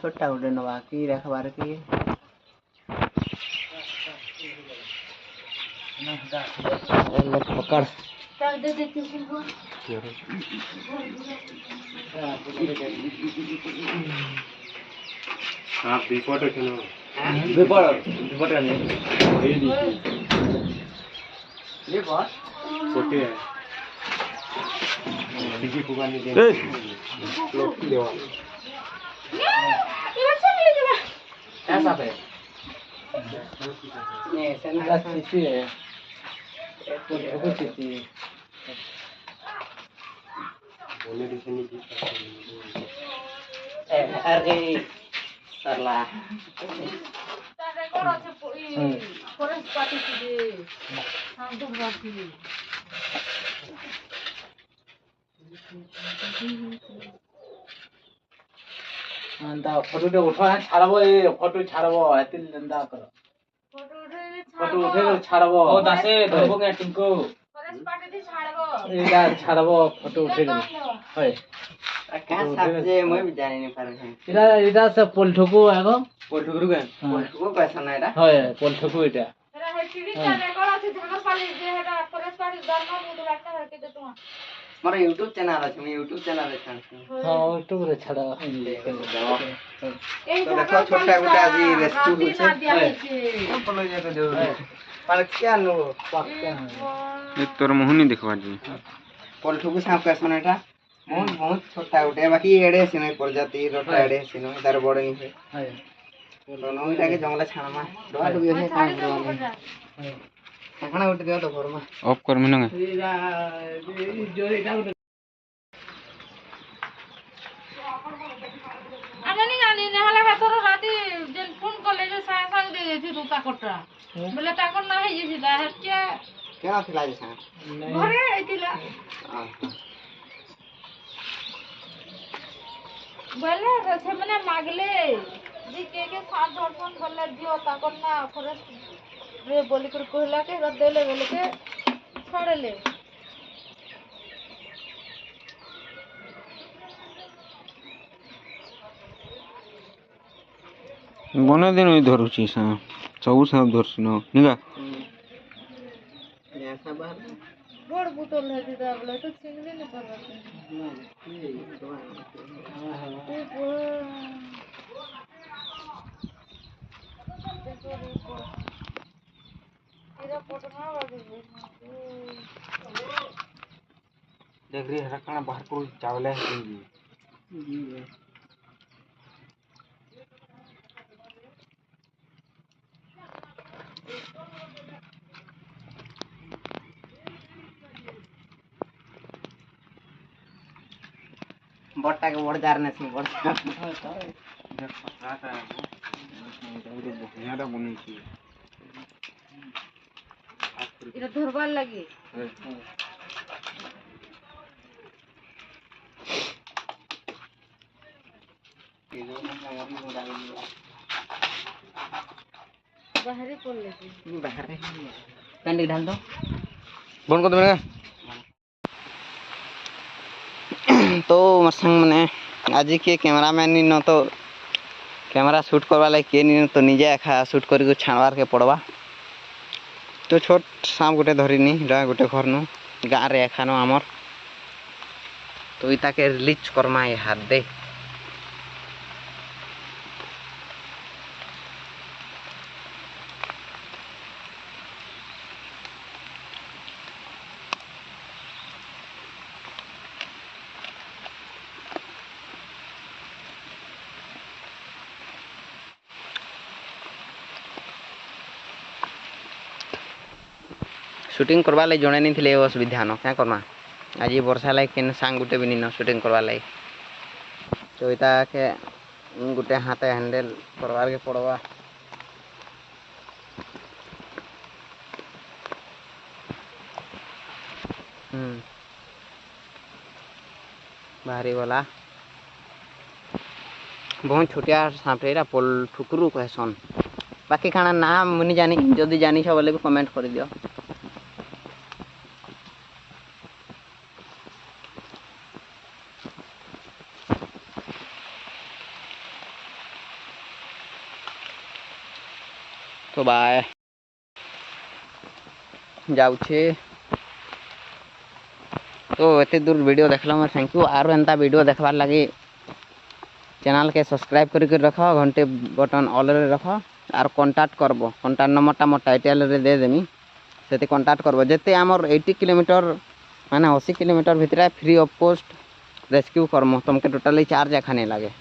छोटा गोटे नवा कि रखबार कि पकड़ आप विपट আছে না विपट नहीं এই দিছি विपट কোটে দিদি পুগানি দে লোক দেওয়া ऐसा पे ये सेंटा चिची है कुछ चिची बोले दिसनी जी अरे सरला তারে করছে ফরেস্ট পার্টি থেকে শান্ত পার্টি अंदा फोटो दे उठा छाड़बो ए फोटो छाड़बो एतिल नंदा कर ফটো फोटो उठे छाड़बो ओ दासे धरबो के टिंको ফরেস্ট পার্টি থেকে ছাড়বো एला छाड़बो फोटो उठे होय कहाँ साथ जे मैं भी जाने नहीं पारे हैं इरा से पोलठुकु आगो पोलठुकरू गए पोलठुकू कैसा ना इरा होय पोलठुकु इटा এরা হেটিডি চ্যানেল করছে ঝাঙ্গর পালি যে এটা ফরেস্ট পার্টি দরমা মুদু একটা হরকে দে তোমা हमारा YouTube चैनल है मैं YouTube चैनल है हां यूट्यूब रे छाड़ा এই तो देखो छोटा गोटा जी रेस्क्यू हो ना दिया छे बोलो ये तो जरूर पर क्या नो पक्का ଏ ତୋର ମୁହଁନି ଦେଖବା जी पोलठुकू सांप कैसा ना इटा बहुत छोटा गोटे बाकी एड़े सिने प्रजाति रोटा एड़े सिनो तार बड़े नहीं है होय दोनों इटा के जंगल छानमा डोआ डुबी है काम करवा खाना गोटे दियो तो घरमा ଅଫ୍ କରମି ନା इरा जो इटा আমি জানি না হলে হাতর রাতে যে ফোন করলে যে সাং সাং দিয়ে দিয়েছি রূপা কোটরা বলে টাকর না হয়ে গেছিল হচ্ছে क्या खिला जे सांप ঘরে আইতিলা বলে ସେମାନେ মাগলে যে কে সাত ধর্ষণ বলে দিও তাকর না ফরেস্ট রে বলি করে কইলা কে দেলে বলে কে ছড়েলে ବନେ ଦିନ ଧରୁଛି ସା ସବୁ ସାପ ଧରୁଛି ନ ନିଗା ऐसा बात বড় বোতল হয়ে দা বলে তো চিংড়ি না পারবে এরা পটনা বাজে देख रही है खाना बाहर को चावल है बट्टा के बड़ जार नहीं बड़ ବଢ଼ିଆଟା ବନେଇଛି এটা ধরবার লাগে बाहरी पड़ले बाहर पेंडी ढाल दो ବନ୍ଦ କରିଦେବେ तो संग मैंने आज किए कैमरामैन न तो कैमरा शूट करवा लाइक किए नहीं तो निजे एखा शूट करके छाणवार के पड़वा तो छोट सांप गोटे धरिनी गोटे घर नु गाँ रे एखा नो आमर तो इता के रिलीज करमा ये हाथ दे शूटिंग करवा लाग जड़े नहीं थे असुविधा न क्या करमा आज वर्षा लाग के सांग गुटे भी नहीं शूटिंग करवा लाग तो इता के गुटे हाथे हैंडल करवार के पड़वा बाहरी वाला बहुत छोटिया सांपेरा पोल ठुकरू कहसन बाकी खाना नाम मुनि जानी जदि जानी बोले भी कमेंट कर दियो तो बाय जाऊे तो एते दूर वीडियो देखला मैं थैंक यू आरो एंता वीडियो देखबार लगी चैनल के सब्सक्राइब करके रख घंटे बटन ऑल रे रख आर कांटेक्ट करबो कांटेक्ट नंबरटा मोर टाइटल रे दे देमी सेते कांटेक्ट करबो जेते हमर 80 किलोमीटर माने 80 किलोमीटर भितर फ्री ऑफ कॉस्ट रेस्क्यू करमो तुमके टोटली चार्ज एखा नहीं लागे।